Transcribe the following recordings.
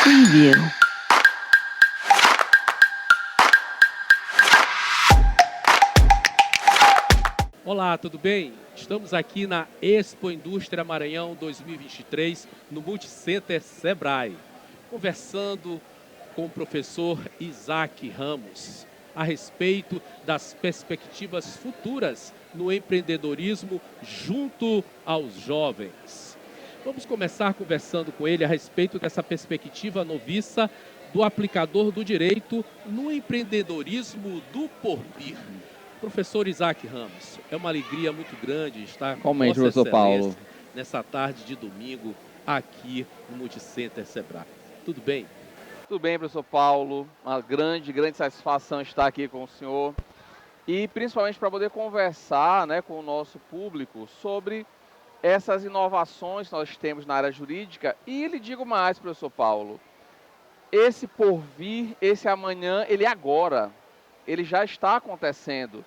Preview. Olá, tudo bem? Estamos aqui na Expo Indústria Maranhão 2023, no Multicenter Sebrae, conversando com o professor Isaac Ramos a respeito das perspectivas futuras no empreendedorismo junto aos jovens. Vamos começar conversando com ele a respeito dessa perspectiva noviça do aplicador do direito no empreendedorismo do porvir. Professor Isaac Ramos, é uma alegria muito grande estar com Realmente, Vossa professor Paulo. Excelência nessa tarde de domingo aqui no Multicenter Sebrae. Tudo bem? Tudo bem, professor Paulo. Uma grande satisfação estar aqui com o senhor. E principalmente para poder conversar, né, com o nosso público sobre essas inovações que nós temos na área jurídica. E lhe digo mais, professor Paulo, esse porvir, esse amanhã, ele é agora. Ele já está acontecendo.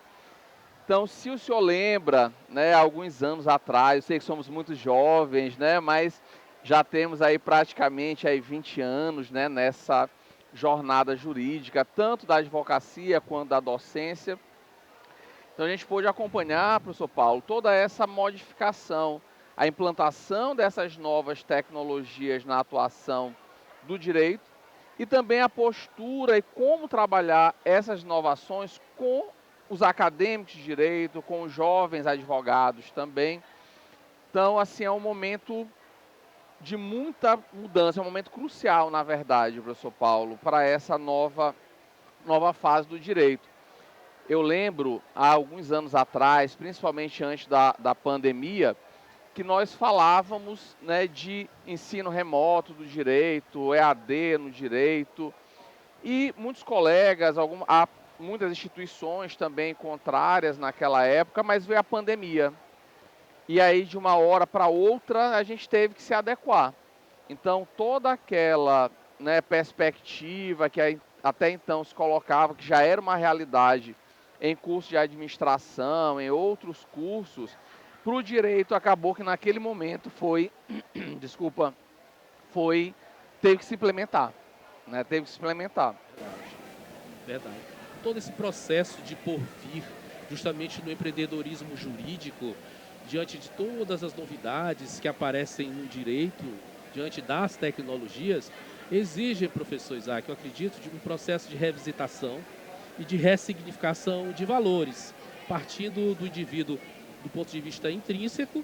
Então, se o senhor lembra, né, alguns anos atrás, eu sei que somos muito jovens, né, mas já temos aí praticamente aí 20 anos, né, nessa jornada jurídica, tanto da advocacia quanto da docência. Então, a gente pôde acompanhar, professor Paulo, toda essa modificação, a implantação dessas novas tecnologias na atuação do direito e também a postura e como trabalhar essas inovações com os acadêmicos de direito, com os jovens advogados também. Então, assim, é um momento de muita mudança, é um momento crucial, na verdade, professor Paulo, para essa nova fase do direito. Eu lembro, há alguns anos atrás, principalmente antes da pandemia, que nós falávamos, né, de ensino remoto do direito, EAD no direito, e muitos colegas, muitas instituições também contrárias naquela época, mas veio a pandemia. E aí, de uma hora para outra, a gente teve que se adequar. Então, toda aquela, né, perspectiva que até então se colocava, que já era uma realidade em curso de administração, em outros cursos, para o direito acabou que naquele momento teve que se implementar. Né, teve que se implementar. Verdade. Todo esse processo de porvir, justamente no empreendedorismo jurídico, diante de todas as novidades que aparecem no direito, diante das tecnologias, exigem, professor Isaac, eu acredito, de um processo de revisitação e de ressignificação de valores, partindo do indivíduo do ponto de vista intrínseco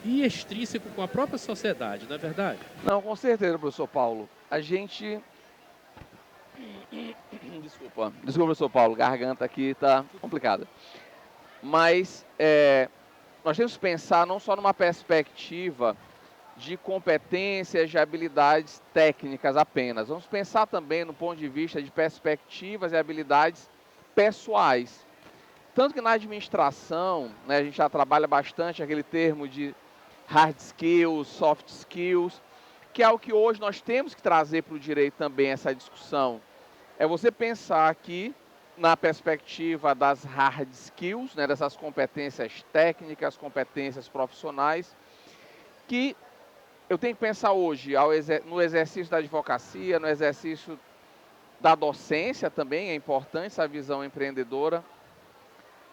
e extrínseco com a própria sociedade, não é verdade? Não, com certeza, professor Paulo. A gente... Desculpa, professor Paulo, garganta aqui está complicada. Mas nós temos que pensar não só numa perspectiva de competências, de habilidades técnicas apenas. Vamos pensar também no ponto de vista de perspectivas e habilidades pessoais. Tanto que na administração, né, a gente já trabalha bastante aquele termo de hard skills, soft skills, que é o que hoje nós temos que trazer para o direito também essa discussão. É você pensar aqui na perspectiva das hard skills, né, dessas competências técnicas, competências profissionais, que eu tenho que pensar hoje no exercício da advocacia, no exercício da docência também, é importante essa visão empreendedora,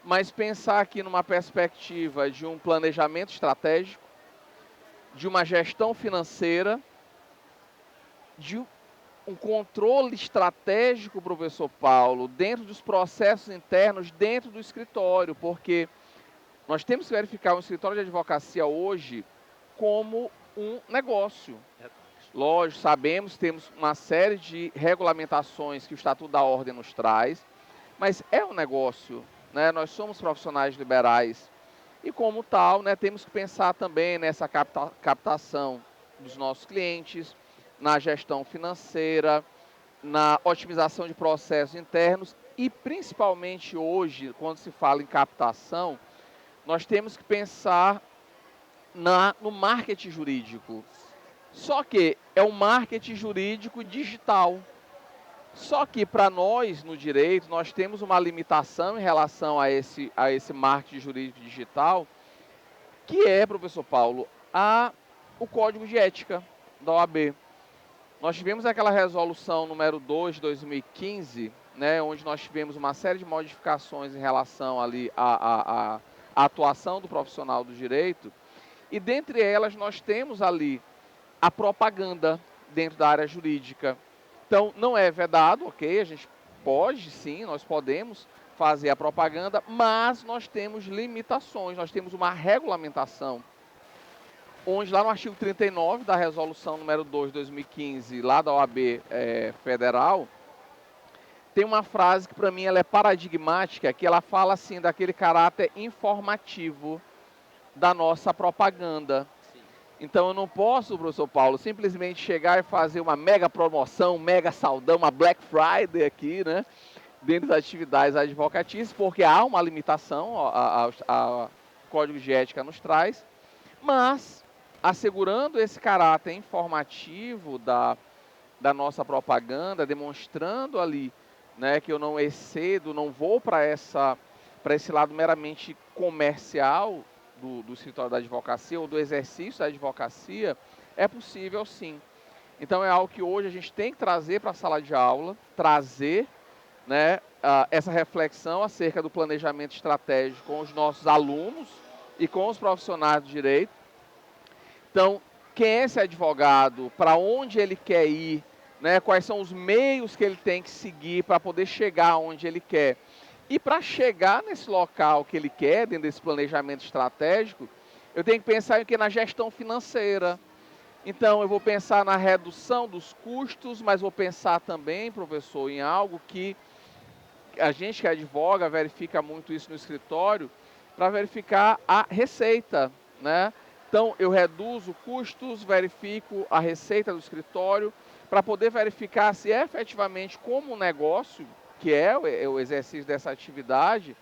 mas pensar aqui numa perspectiva de um planejamento estratégico, de uma gestão financeira, de um controle estratégico, professor Paulo, dentro dos processos internos, dentro do escritório, porque nós temos que verificar o escritório de advocacia hoje como um negócio. Lógico, sabemos, temos uma série de regulamentações que o Estatuto da Ordem nos traz, mas é um negócio, né? Nós somos profissionais liberais e, como tal, né, temos que pensar também nessa captação dos nossos clientes, na gestão financeira, na otimização de processos internos e, principalmente hoje, quando se fala em captação, nós temos que pensar no marketing jurídico. Só que é um marketing jurídico digital. Só que para nós, no direito, nós temos uma limitação em relação a esse marketing jurídico digital, que é, professor Paulo, o código de ética da OAB. Nós tivemos aquela resolução número 2 de 2015, né, onde nós tivemos uma série de modificações em relação ali à atuação do profissional do direito, e dentre elas nós temos ali a propaganda dentro da área jurídica. Então, não é vedado, ok? A gente pode, sim, nós podemos fazer a propaganda, mas nós temos limitações, nós temos uma regulamentação, onde lá no artigo 39 da resolução número 2 de 2015, lá da OAB Federal, tem uma frase que para mim ela é paradigmática, que ela fala assim daquele caráter informativo da nossa propaganda. Então eu não posso, professor Paulo, simplesmente chegar e fazer uma mega promoção, um mega saldão, uma Black Friday aqui, né? Dentro das atividades advocatícias, porque há uma limitação, o Código de Ética nos traz, mas assegurando esse caráter informativo da nossa propaganda, demonstrando ali, né, que eu não excedo, não vou para esse lado meramente comercial do escritório da advocacia ou do exercício da advocacia, é possível sim. Então é algo que hoje a gente tem que trazer para a sala de aula, trazer, né, essa reflexão acerca do planejamento estratégico com os nossos alunos e com os profissionais do direito. Então, quem é esse advogado, para onde ele quer ir, né, quais são os meios que ele tem que seguir para poder chegar onde ele quer. E para chegar nesse local que ele quer, dentro desse planejamento estratégico, eu tenho que pensar em que? Na gestão financeira. Então, eu vou pensar na redução dos custos, mas vou pensar também, professor, em algo que a gente que advoga verifica muito isso no escritório, para verificar a receita, né? Então, eu reduzo custos, verifico a receita do escritório, para poder verificar se efetivamente como um negócio, que é o exercício dessa atividade,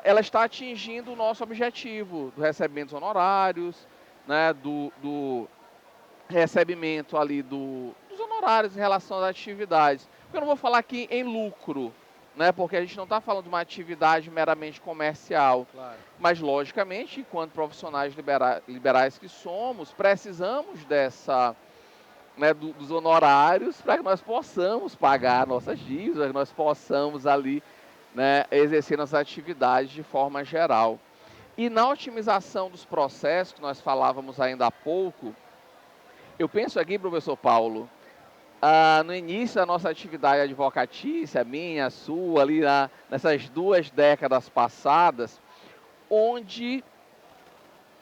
ela está atingindo o nosso objetivo do recebimento dos honorários, né, do recebimento ali dos honorários em relação às atividades. Eu não vou falar aqui em lucro, né, porque a gente não está falando de uma atividade meramente comercial. Claro. Mas, logicamente, enquanto profissionais liberais que somos, precisamos dessa, né, dos honorários para que nós possamos pagar nossas dívidas, que nós possamos ali, né, exercer nossas atividades de forma geral. E na otimização dos processos, que nós falávamos ainda há pouco, eu penso aqui, professor Paulo, no início da nossa atividade advocatícia, minha, a sua, ali nessas 2 décadas passadas, onde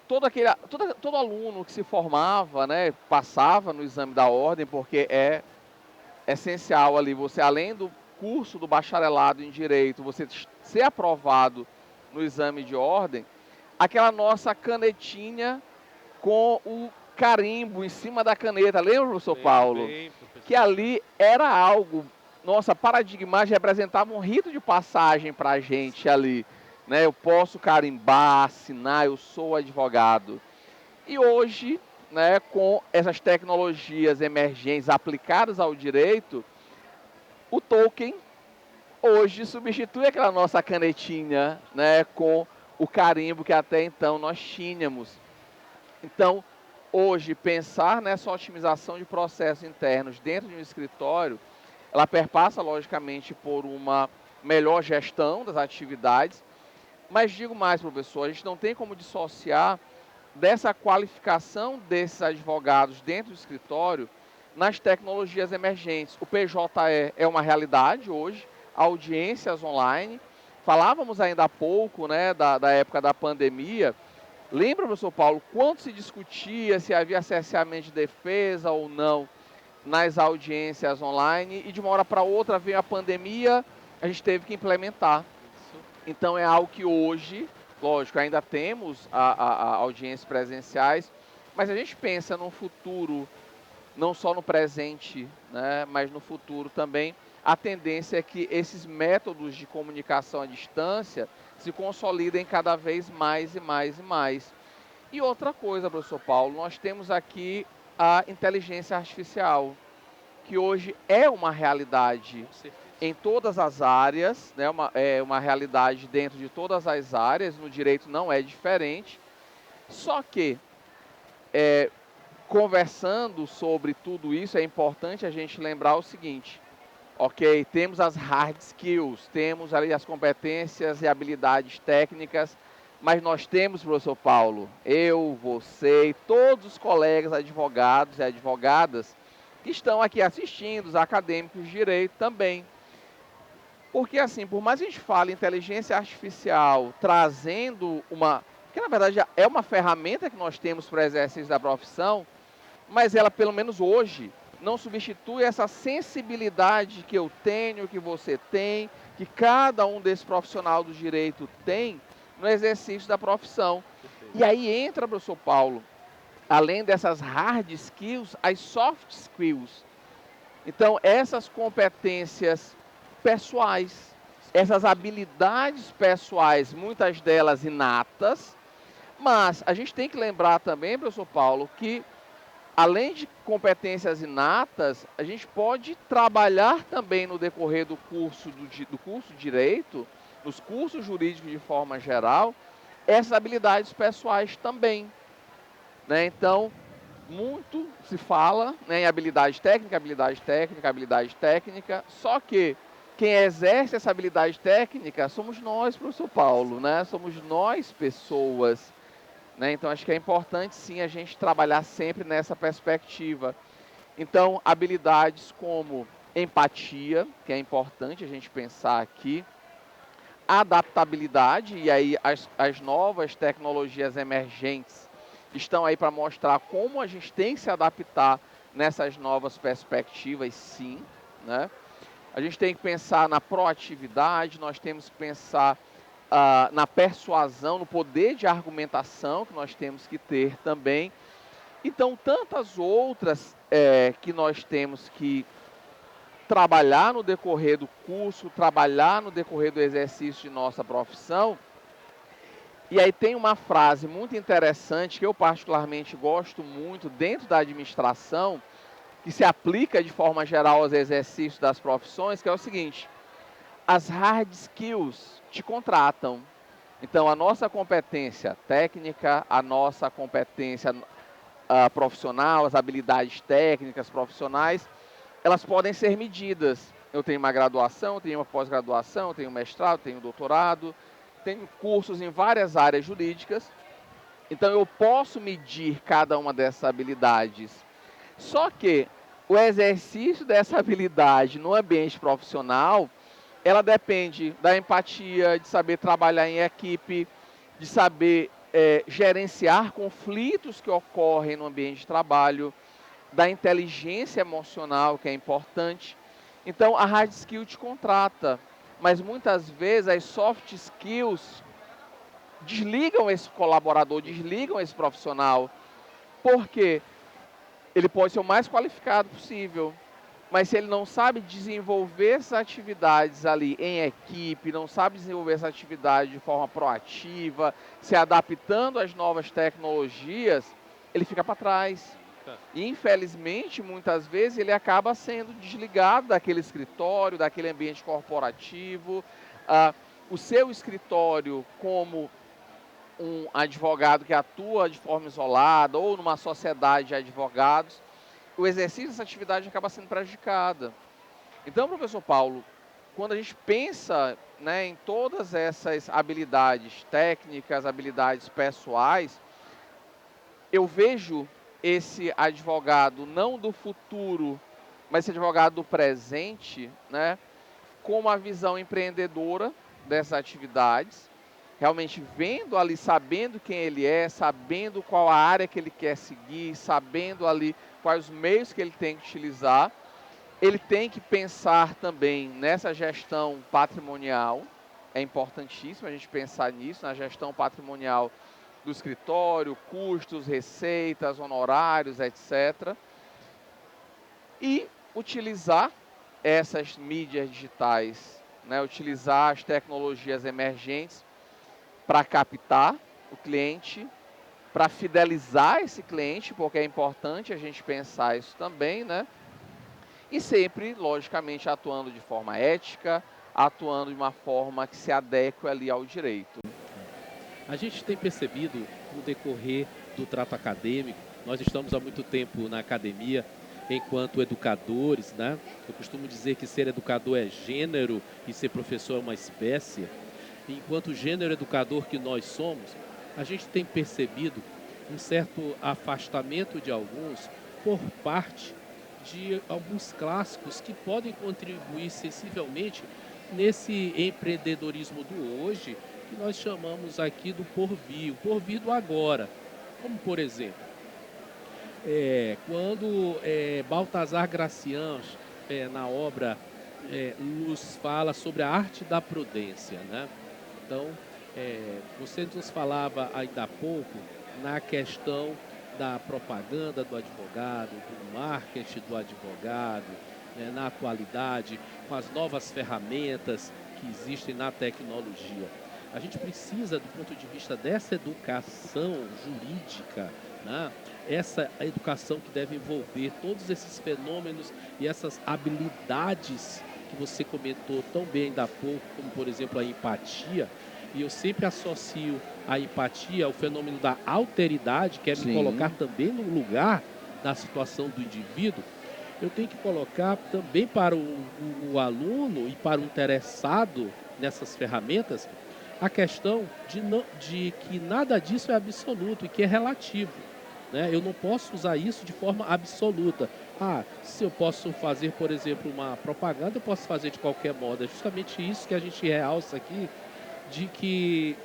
todo aluno que se formava, né, passava no exame da ordem, porque é essencial ali, você além do curso do bacharelado em Direito, você ser aprovado no exame de ordem, aquela nossa canetinha com o carimbo em cima da caneta, lembra, professor Paulo? Bem, professor. Que ali era algo, nossa, paradigmático, representava um rito de passagem para a gente ali, né? Eu posso carimbar, assinar, eu sou advogado. E hoje, né, com essas tecnologias emergentes aplicadas ao direito, o token hoje substitui aquela nossa canetinha, né, com o carimbo que até então nós tínhamos. Então, hoje, pensar nessa otimização de processos internos dentro de um escritório, ela perpassa, logicamente, por uma melhor gestão das atividades, mas digo mais, professor, a gente não tem como dissociar dessa qualificação desses advogados dentro do escritório nas tecnologias emergentes. O PJE é uma realidade hoje, audiências online. Falávamos ainda há pouco, né, da época da pandemia. Lembra, professor Paulo, quanto se discutia se havia cerceamento de defesa ou não nas audiências online, e de uma hora para outra veio a pandemia, a gente teve que implementar. Então é algo que hoje, lógico, ainda temos a audiências presenciais, mas a gente pensa no futuro, não só no presente, né, mas no futuro também, a tendência é que esses métodos de comunicação à distância se consolidem cada vez mais e mais e mais. E outra coisa, professor Paulo, nós temos aqui a inteligência artificial, que hoje é uma realidade em todas as áreas, né? É uma realidade dentro de todas as áreas, no direito não é diferente, só que conversando sobre tudo isso, é importante a gente lembrar o seguinte, ok? Temos as hard skills, temos ali as competências e habilidades técnicas, mas nós temos, professor Paulo, eu, você e todos os colegas advogados e advogadas que estão aqui assistindo, os acadêmicos de direito também. Porque assim, por mais que a gente fale inteligência artificial trazendo que na verdade é uma ferramenta que nós temos para o exercício da profissão, mas ela, pelo menos hoje, não substitui essa sensibilidade que eu tenho, que você tem, que cada um desse profissional do direito tem no exercício da profissão. E aí entra, professor Paulo, além dessas hard skills, as soft skills. Então, essas competências pessoais, essas habilidades pessoais, muitas delas inatas, mas a gente tem que lembrar também, professor Paulo, que além de competências inatas, a gente pode trabalhar também no decorrer do curso curso de Direito, nos cursos jurídicos de forma geral, essas habilidades pessoais também, né? Então, muito se fala, né, em habilidade técnica, habilidade técnica, habilidade técnica, só que quem exerce essa habilidade técnica somos nós, professor Paulo, né? Somos nós, pessoas, né? Então, acho que é importante, sim, a gente trabalhar sempre nessa perspectiva. Então, habilidades como empatia, que é importante a gente pensar aqui, adaptabilidade, e aí as novas tecnologias emergentes estão aí para mostrar como a gente tem que se adaptar nessas novas perspectivas, sim, né? A gente tem que pensar na proatividade, nós temos que pensar na persuasão, no poder de argumentação que nós temos que ter também. Então, tantas outras que nós temos que trabalhar no decorrer do curso, trabalhar no decorrer do exercício de nossa profissão. E aí tem uma frase muito interessante que eu particularmente gosto muito dentro da administração, que se aplica de forma geral aos exercícios das profissões, que é o seguinte: as hard skills te contratam. Então, a nossa competência técnica, a nossa competência profissional, as habilidades técnicas profissionais, elas podem ser medidas. Eu tenho uma graduação, eu tenho uma pós-graduação, eu tenho um mestrado, tenho um doutorado, tenho cursos em várias áreas jurídicas. Então, eu posso medir cada uma dessas habilidades. Só que o exercício dessa habilidade no ambiente profissional, ela depende da empatia, de saber trabalhar em equipe, de saber gerenciar conflitos que ocorrem no ambiente de trabalho, da inteligência emocional, que é importante. Então, a hard skill te contrata, mas muitas vezes as soft skills desligam esse colaborador, desligam esse profissional, porque ele pode ser o mais qualificado possível, mas se ele não sabe desenvolver essas atividades ali em equipe, não sabe desenvolver essa atividade de forma proativa, se adaptando às novas tecnologias, ele fica para trás. E, infelizmente, muitas vezes ele acaba sendo desligado daquele escritório, daquele ambiente corporativo. O seu escritório, como um advogado que atua de forma isolada ou numa sociedade de advogados, o exercício dessa atividade acaba sendo prejudicada. Então, professor Paulo, quando a gente pensa, né, em todas essas habilidades técnicas, habilidades pessoais, eu vejo esse advogado não do futuro, mas esse advogado do presente, né, com uma visão empreendedora dessas atividades, realmente vendo ali, sabendo quem ele é, sabendo qual a área que ele quer seguir, sabendo ali quais os meios que ele tem que utilizar. Ele tem que pensar também nessa gestão patrimonial, é importantíssimo a gente pensar nisso, na gestão patrimonial do escritório, custos, receitas, honorários, etc. E utilizar essas mídias digitais, né, utilizar as tecnologias emergentes para captar o cliente, para fidelizar esse cliente, porque é importante a gente pensar isso também, né? E sempre, logicamente, atuando de forma ética, atuando de uma forma que se adeque ali ao direito. A gente tem percebido no decorrer do trato acadêmico. Nós estamos há muito tempo na academia, enquanto educadores, né? Eu costumo dizer que ser educador é gênero e ser professor é uma espécie. Enquanto gênero educador que nós somos, a gente tem percebido um certo afastamento de alguns por parte de alguns clássicos que podem contribuir sensivelmente nesse empreendedorismo do hoje, que nós chamamos aqui do porvir, o porvir do agora. Como, por exemplo, quando Baltazar Gracian, na obra, nos fala sobre a arte da prudência, né? Então, você nos falava ainda há pouco na questão da propaganda do advogado, do marketing do advogado, né, na atualidade, com as novas ferramentas que existem na tecnologia. A gente precisa, do ponto de vista dessa educação jurídica, né, essa educação que deve envolver todos esses fenômenos e essas habilidades que você comentou tão bem ainda há pouco, como, por exemplo, a empatia. E eu sempre associo a empatia ao fenômeno da alteridade, que é me colocar Sim, também no lugar da situação do indivíduo. Eu tenho que colocar também para o aluno e para o interessado nessas ferramentas a questão de que nada disso é absoluto e que é relativo, né? Eu não posso usar isso de forma absoluta. Ah, se eu posso fazer, por exemplo, uma propaganda, eu posso fazer de qualquer modo. É justamente isso que a gente realça aqui, de que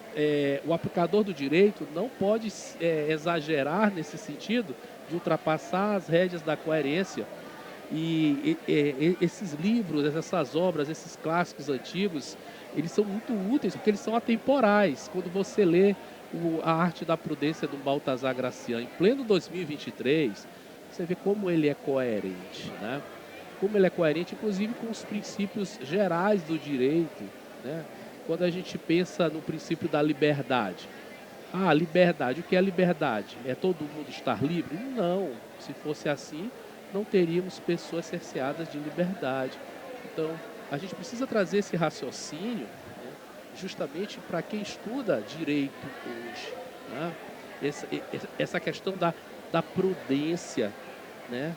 o aplicador do direito não pode exagerar nesse sentido de ultrapassar as rédeas da coerência. E esses livros, essas obras, esses clássicos antigos, eles são muito úteis porque eles são atemporais. Quando você lê a Arte da Prudência do Baltazar Gracian em pleno 2023, você vê como ele é coerente, né? Como ele é coerente, inclusive, com os princípios gerais do direito, né? Quando a gente pensa no princípio da liberdade. Ah, liberdade. O que é liberdade? É todo mundo estar livre? Não. Se fosse assim, não teríamos pessoas cerceadas de liberdade. Então, a gente precisa trazer esse raciocínio, né, justamente para quem estuda direito hoje, né? Essa questão da prudência, né?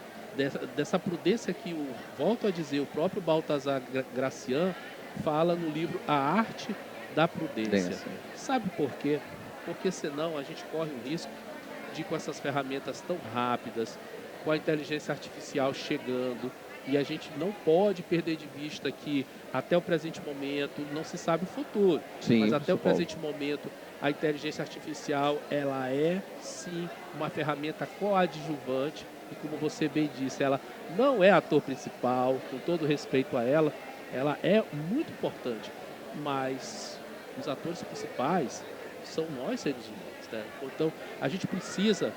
Dessa prudência que, volto a dizer, o próprio Baltazar Gracian fala no livro A Arte da Prudência. densa. Sabe por quê? Porque senão a gente corre o risco de, com essas ferramentas tão rápidas, com a inteligência artificial chegando, e a gente não pode perder de vista que até o presente momento não se sabe o futuro, Sim, mas até professor o Paulo. presente momento a inteligência artificial ela é sim uma ferramenta coadjuvante e, como você bem disse, ela não é ator principal, com todo respeito a ela é muito importante, mas os atores principais são nós seres humanos, né? Então a gente precisa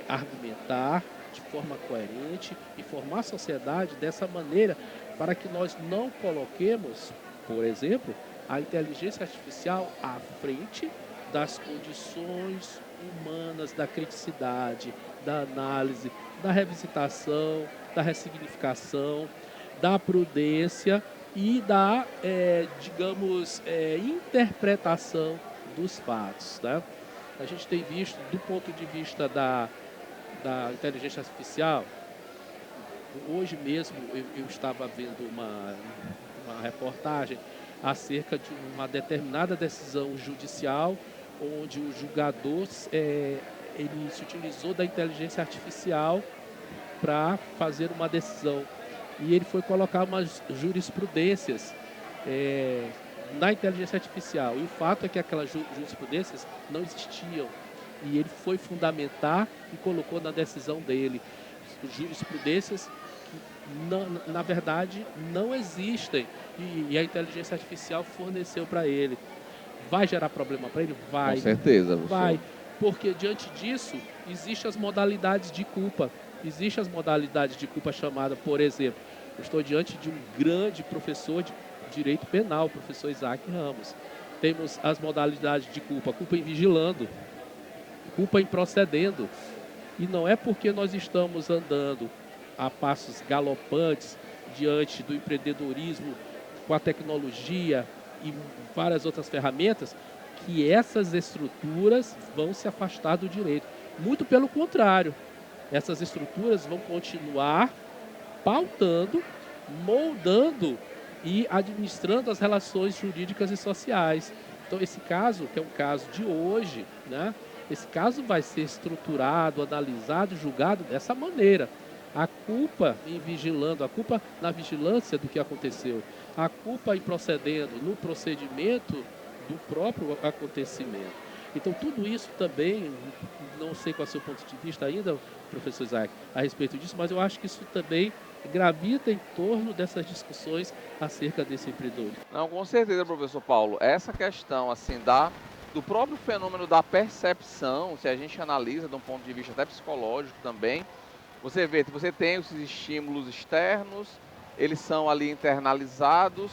argumentar de forma coerente e formar a sociedade dessa maneira para que nós não coloquemos, por exemplo, a inteligência artificial à frente das condições humanas, da criticidade, da análise, da revisitação, da ressignificação, da prudência e da, digamos, interpretação dos fatos, tá? A gente tem visto, do ponto de vista da inteligência artificial, hoje mesmo eu estava vendo uma reportagem acerca de uma determinada decisão judicial, onde o julgador ele se utilizou da inteligência artificial para fazer uma decisão. E ele foi colocar umas jurisprudências na inteligência artificial. E o fato é que aquelas jurisprudências não existiam. E ele foi fundamentar e colocou na decisão dele jurisprudências que, na verdade, não existem. E a inteligência artificial forneceu para ele. Vai gerar problema para ele? Com Vai. certeza, professor. Vai. Porque diante disso, existem as modalidades de culpa. Existem as modalidades de culpa chamada, por exemplo, eu estou diante de um grande professor de direito penal, o professor Isaac Ramos. Temos as modalidades de culpa, culpa em vigilando, culpa em procedendo. E não é porque nós estamos andando a passos galopantes diante do empreendedorismo com a tecnologia e várias outras ferramentas que essas estruturas vão se afastar do direito. Muito pelo contrário, essas estruturas vão continuar pautando, moldando e administrando as relações jurídicas e sociais. Então, esse caso, que é um caso de hoje, né? Esse caso vai ser estruturado, analisado, julgado dessa maneira. A culpa em vigilando, a culpa na vigilância do que aconteceu, a culpa em procedendo no procedimento do próprio acontecimento. Então, tudo isso também, não sei qual é o seu ponto de vista ainda, professor Isaac, a respeito disso, mas eu acho que isso também gravita em torno dessas discussões acerca desse empreendedor. Não, com certeza, professor Paulo. Essa questão, assim, do próprio fenômeno da percepção, se a gente analisa de um ponto de vista até psicológico também, você vê que você tem esses estímulos externos, eles são ali internalizados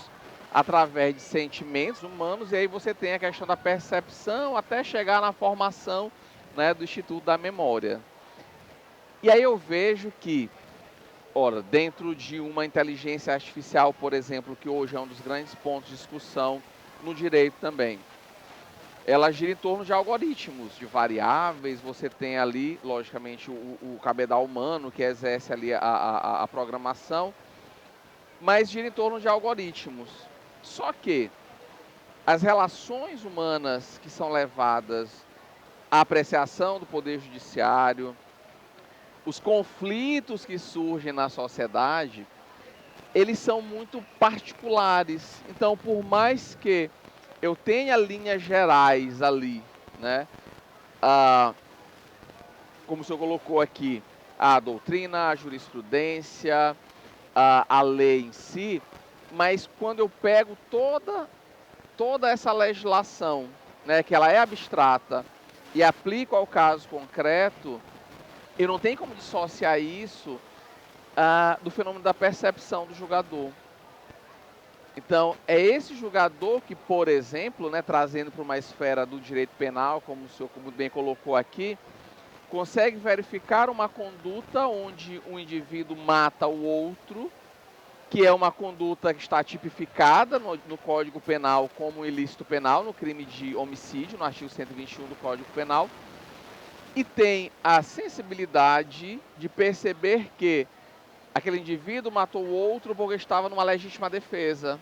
através de sentimentos humanos, e aí você tem a questão da percepção até chegar na formação, né, do Instituto da Memória. E aí eu vejo que, ora, dentro de uma inteligência artificial, por exemplo, que hoje é um dos grandes pontos de discussão no direito também, ela gira em torno de algoritmos, de variáveis. Você tem ali, logicamente, o cabedal humano que exerce ali a programação, mas gira em torno de algoritmos. Só que as relações humanas que são levadas à apreciação do poder judiciário, os conflitos que surgem na sociedade, eles são muito particulares. Então, por mais que eu tenha linhas gerais ali, né? Como o senhor colocou aqui, a doutrina, a jurisprudência, a lei em si, mas quando eu pego toda essa legislação, né, que ela é abstrata, e aplico ao caso concreto, eu não tenho como dissociar isso do fenômeno da percepção do julgador. Então, é esse julgador que, por exemplo, né, trazendo para uma esfera do direito penal, como o senhor muito bem colocou aqui, consegue verificar uma conduta onde um indivíduo mata o outro, que é uma conduta que está tipificada no Código Penal como ilícito penal, no crime de homicídio, no artigo 121 do Código Penal, e tem a sensibilidade de perceber que aquele indivíduo matou o outro porque estava numa legítima defesa.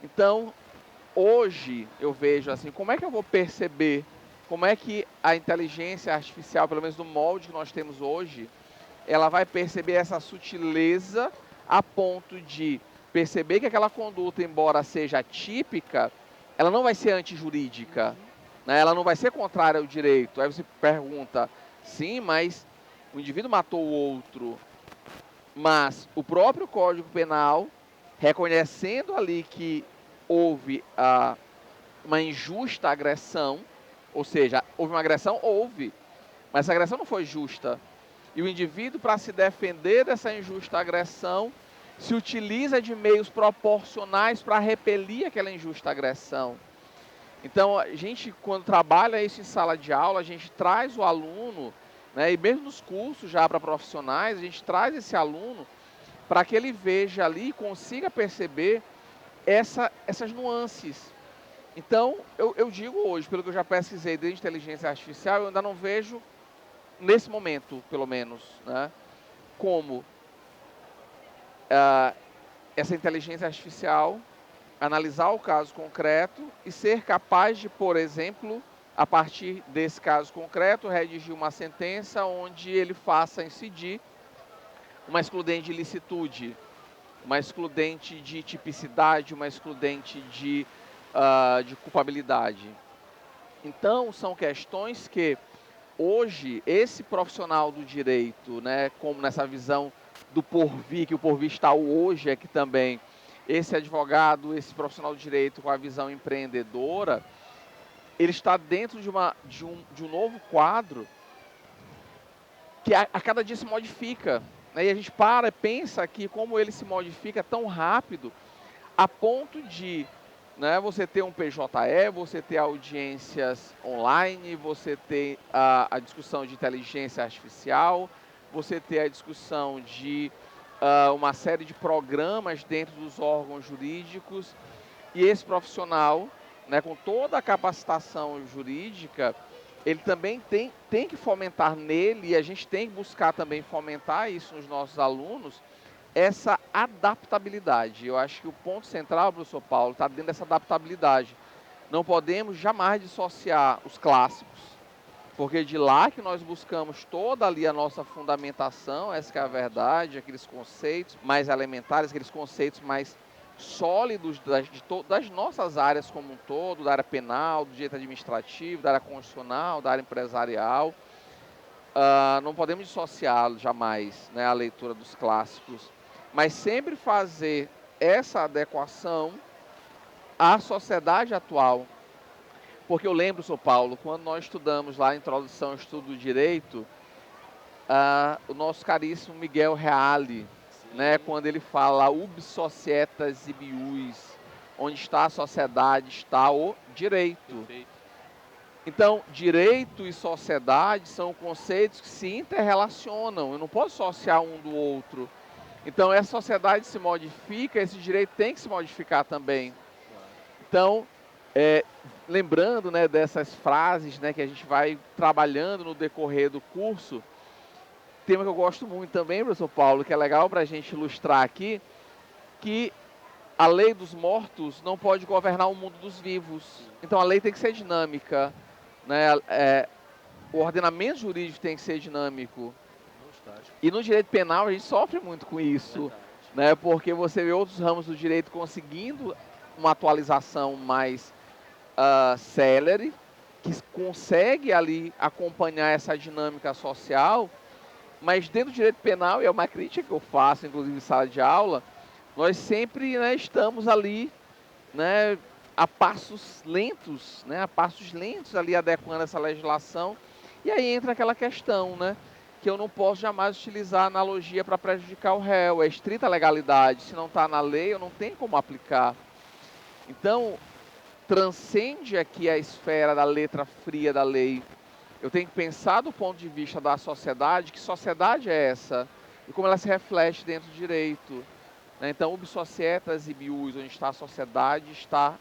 Então, hoje eu vejo assim, como é que eu vou perceber, como é que a inteligência artificial, pelo menos no molde que nós temos hoje, ela vai perceber essa sutileza a ponto de perceber que aquela conduta, embora seja atípica, ela não vai ser antijurídica, né? Ela não vai ser contrária ao direito. Aí você pergunta, sim, mas o indivíduo matou o outro, mas o próprio Código Penal, reconhecendo ali que houve uma injusta agressão, ou seja, houve uma agressão, mas essa agressão não foi justa. E o indivíduo, para se defender dessa injusta agressão, se utiliza de meios proporcionais para repelir aquela injusta agressão. Então, a gente, quando trabalha isso em sala de aula, a gente traz o aluno, né, e mesmo nos cursos já para profissionais, a gente traz esse aluno para que ele veja ali e consiga perceber essas nuances. Então, eu digo hoje, pelo que eu já pesquisei de inteligência artificial, eu ainda não vejo, nesse momento, pelo menos, né, como essa inteligência artificial analisar o caso concreto e ser capaz de, por exemplo, a partir desse caso concreto, redigir uma sentença onde ele faça incidir uma excludente de ilicitude, uma excludente de tipicidade, uma excludente de culpabilidade. Então, são questões que hoje esse profissional do direito, né, como nessa visão do porvir, que o porvir está hoje aqui também, esse advogado, esse profissional do direito com a visão empreendedora, ele está dentro de um novo quadro que a cada dia se modifica, né? E a gente para e pensa que como ele se modifica tão rápido, a ponto de, né, você ter um PJE, você ter audiências online, você ter a discussão de inteligência artificial, você ter a discussão de uma série de programas dentro dos órgãos jurídicos, e esse profissional, né, com toda a capacitação jurídica, ele também tem que fomentar nele, e a gente tem que buscar também fomentar isso nos nossos alunos, essa adaptabilidade. Eu acho que o ponto central, professor Paulo, está dentro dessa adaptabilidade. Não podemos jamais dissociar os clássicos, porque de lá que nós buscamos toda ali a nossa fundamentação, essa que é a verdade, aqueles conceitos mais elementares, aqueles conceitos mais sólidos das nossas áreas como um todo, da área penal, do direito administrativo, da área constitucional, da área empresarial. Não podemos dissociá-los jamais, né, a leitura dos clássicos, mas sempre fazer essa adequação à sociedade atual. Porque eu lembro, São Paulo, quando nós estudamos lá a Introdução ao Estudo do Direito, o nosso caríssimo Miguel Reale, né, quando ele fala ubi societas ius, onde está a sociedade, está o direito. Perfeito. Então, direito e sociedade são conceitos que se interrelacionam, eu não posso associar um do outro. Então, essa sociedade se modifica, esse direito tem que se modificar também. Então, lembrando, né, dessas frases, né, que a gente vai trabalhando no decorrer do curso, tema que eu gosto muito também, professor Paulo, que é legal para a gente ilustrar aqui, que a lei dos mortos não pode governar o mundo dos vivos. Então, a lei tem que ser dinâmica, né? O ordenamento jurídico tem que ser dinâmico. E no direito penal a gente sofre muito com isso, né? Porque você vê outros ramos do direito conseguindo uma atualização mais célere, que consegue ali acompanhar essa dinâmica social, mas dentro do direito penal, e é uma crítica que eu faço, inclusive em sala de aula, nós sempre, né, estamos ali, né, a passos lentos, ali adequando essa legislação, e aí entra aquela questão, né, que eu não posso jamais utilizar a analogia para prejudicar o réu, é estrita legalidade, se não está na lei eu não tenho como aplicar. Então, transcende aqui a esfera da letra fria da lei. Eu tenho que pensar do ponto de vista da sociedade, que sociedade é essa, e como ela se reflete dentro do direito. Então, ubi societas ius, onde está a sociedade, está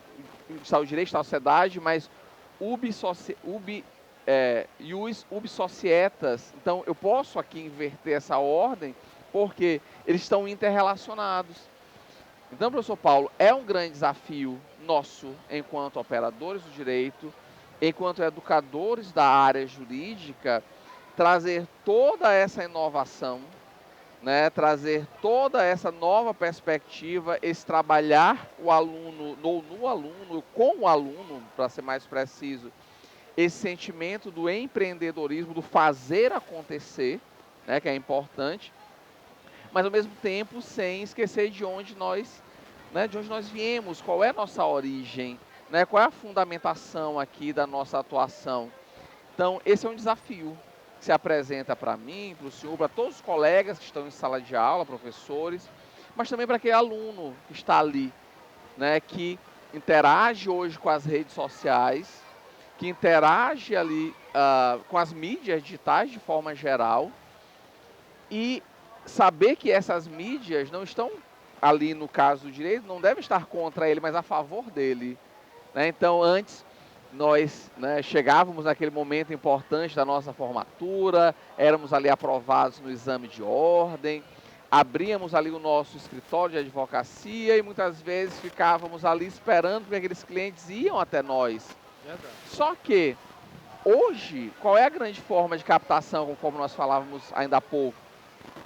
o direito, está a sociedade, mas ius ubi societas. Então, eu posso aqui inverter essa ordem, porque eles estão interrelacionados. Então, professor Paulo, é um grande desafio nosso, enquanto operadores do direito, enquanto educadores da área jurídica, trazer toda essa inovação, né, trazer toda essa nova perspectiva, esse trabalhar o aluno, no aluno, com o aluno, para ser mais preciso, esse sentimento do empreendedorismo, do fazer acontecer, né, que é importante, mas ao mesmo tempo sem esquecer de onde nós viemos, qual é a nossa origem, né, qual é a fundamentação aqui da nossa atuação. Então, esse é um desafio que se apresenta para mim, para o senhor, para todos os colegas que estão em sala de aula, professores, mas também para aquele aluno que está ali, né, que interage hoje com as redes sociais, que interage ali com as mídias digitais de forma geral, e saber que essas mídias não estão ali, no caso do direito, não devem estar contra ele, mas a favor dele, né? Então, antes, nós, né, chegávamos naquele momento importante da nossa formatura, éramos ali aprovados no exame de ordem, abríamos ali o nosso escritório de advocacia e muitas vezes ficávamos ali esperando que aqueles clientes iam até nós. Verdade. Só que, hoje, qual é a grande forma de captação, conforme nós falávamos ainda há pouco?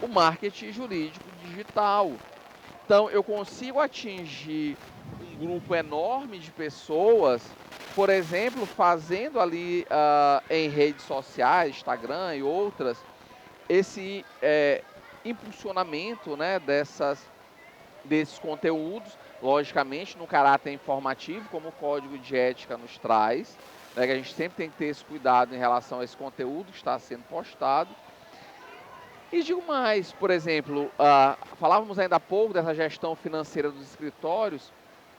O marketing jurídico digital. Então, eu consigo atingir um grupo enorme de pessoas, por exemplo, fazendo ali em redes sociais, Instagram e outras, esse impulsionamento, né, desses conteúdos, logicamente no caráter informativo, como o Código de Ética nos traz, né, que a gente sempre tem que ter esse cuidado em relação a esse conteúdo que está sendo postado. E digo mais, por exemplo, falávamos ainda há pouco dessa gestão financeira dos escritórios,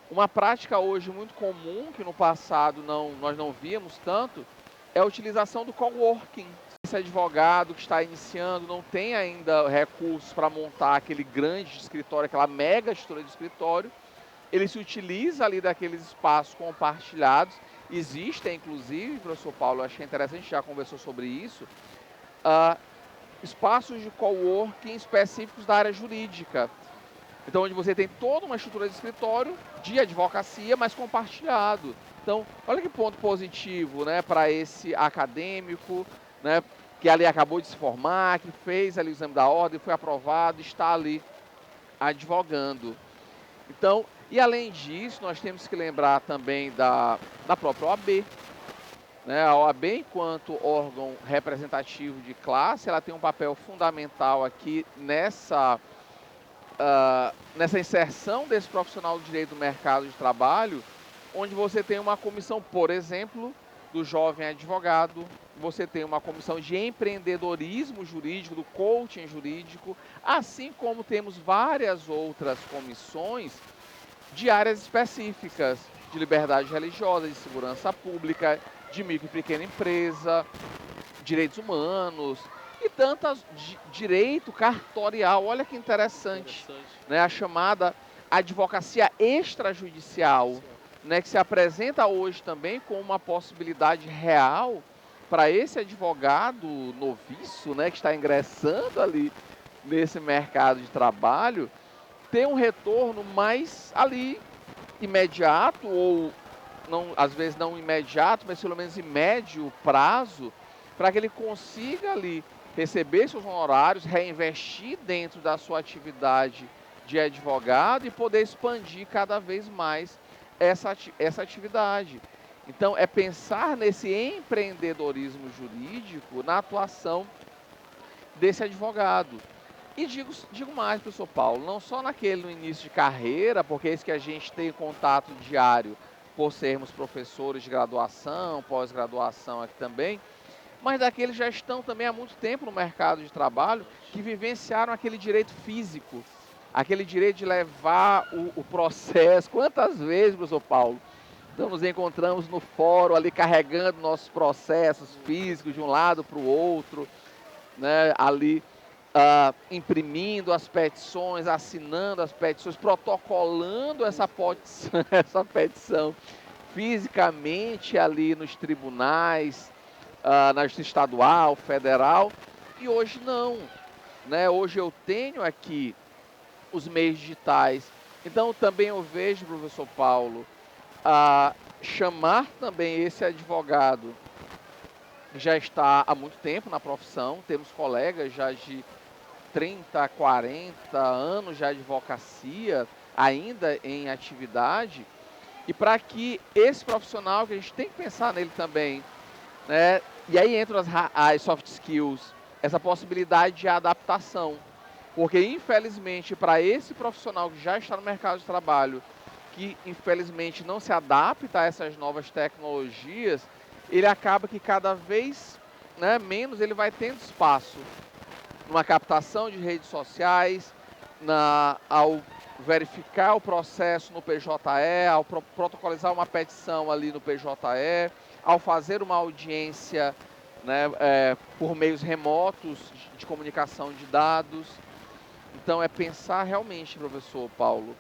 uma prática hoje muito comum, que no passado nós não víamos tanto, é a utilização do coworking. Esse advogado que está iniciando não tem ainda recursos para montar aquele grande escritório, aquela mega estrutura de escritório, ele se utiliza ali daqueles espaços compartilhados. Existem, inclusive, professor Paulo, eu achei interessante, a gente já conversou sobre isso, espaços de coworking específicos da área jurídica. Então, onde você tem toda uma estrutura de escritório de advocacia, mas compartilhado. Então, olha que ponto positivo, né, para esse acadêmico, né, que ali acabou de se formar, que fez ali o exame da ordem, foi aprovado, está ali advogando. Então, e além disso, nós temos que lembrar também da própria OAB. Né? A OAB, enquanto órgão representativo de classe, ela tem um papel fundamental aqui nessa inserção desse profissional do direito do mercado de trabalho, onde você tem uma comissão, por exemplo, do jovem advogado, você tem uma comissão de empreendedorismo jurídico, do coaching jurídico, assim como temos várias outras comissões de áreas específicas, de liberdade religiosa, de segurança pública, de micro e pequena empresa, direitos humanos e tantas, direito cartorial. Olha que interessante. Né? A chamada advocacia extrajudicial, né, que se apresenta hoje também como uma possibilidade real para esse advogado noviço, né, que está ingressando ali nesse mercado de trabalho, ter um retorno mais ali imediato, ou não, às vezes não imediato, mas pelo menos em médio prazo, para que ele consiga ali receber seus honorários, reinvestir dentro da sua atividade de advogado e poder expandir cada vez mais essa atividade. Então, é pensar nesse empreendedorismo jurídico na atuação desse advogado. E digo mais, professor Paulo, não só naquele no início de carreira, porque é isso que a gente tem contato diário por sermos professores de graduação, pós-graduação aqui também, mas daqueles que já estão também há muito tempo no mercado de trabalho, que vivenciaram aquele direito físico, aquele direito de levar o processo. Quantas vezes, professor Paulo, nos encontramos no fórum ali carregando nossos processos físicos de um lado para o outro, né, ali imprimindo as petições, assinando as petições, protocolando essa petição fisicamente ali nos tribunais, na justiça estadual, federal, e hoje não. Né? Hoje eu tenho aqui os meios digitais. Então também eu vejo, professor Paulo, chamar também esse advogado que já está há muito tempo na profissão, temos colegas já de 30, 40 anos de advocacia ainda em atividade, e para que esse profissional, que a gente tem que pensar nele também, né? E aí entram as soft skills, essa possibilidade de adaptação, porque infelizmente para esse profissional que já está no mercado de trabalho, que infelizmente não se adapta a essas novas tecnologias, ele acaba que cada vez, né, menos ele vai tendo espaço numa captação de redes sociais, ao verificar o processo no PJE, ao protocolizar uma petição ali no PJE, ao fazer uma audiência, né, por meios remotos de comunicação de dados. Então é pensar realmente, professor Paulo,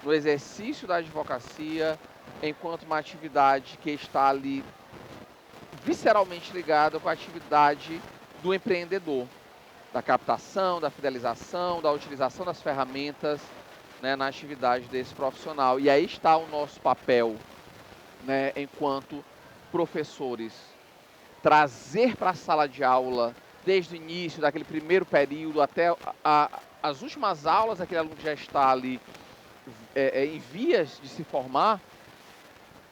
no exercício da advocacia enquanto uma atividade que está ali visceralmente ligada com a atividade do empreendedor, da captação, da fidelização, da utilização das ferramentas, né, na atividade desse profissional. E aí está o nosso papel, né, enquanto professores, trazer para a sala de aula, desde o início, daquele primeiro período até as últimas aulas, aquele aluno que já está ali em vias de se formar,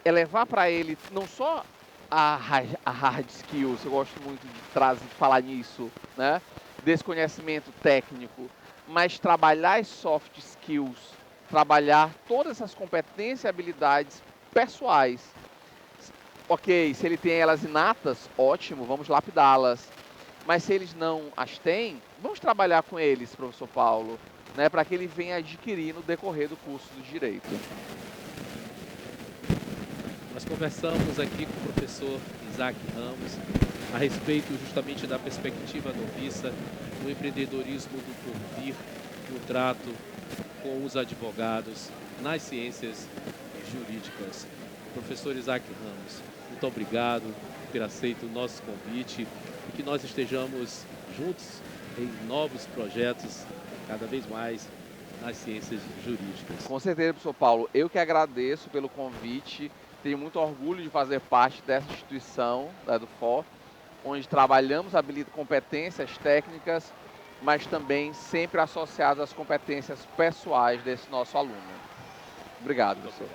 é levar para ele não só a hard skills, eu gosto muito de falar nisso, né, desse conhecimento técnico, mas trabalhar as soft skills, trabalhar todas essas competências e habilidades pessoais. Ok, se ele tem elas inatas, ótimo, vamos lapidá-las. Mas se eles não as têm, vamos trabalhar com eles, professor Paulo, né, para que ele venha adquirir no decorrer do curso do Direito. Nós conversamos aqui com o professor Isaac Ramos a respeito justamente da perspectiva noviça, do empreendedorismo do porvir, no trato com os advogados nas ciências jurídicas. Professor Isaac Ramos, muito obrigado por ter aceito o nosso convite e que nós estejamos juntos em novos projetos, cada vez mais nas ciências jurídicas. Com certeza, professor Paulo. Eu que agradeço pelo convite. Tenho muito orgulho de fazer parte dessa instituição, da EduFor, onde trabalhamos competências técnicas, mas também sempre associadas às competências pessoais desse nosso aluno. Obrigado, professor.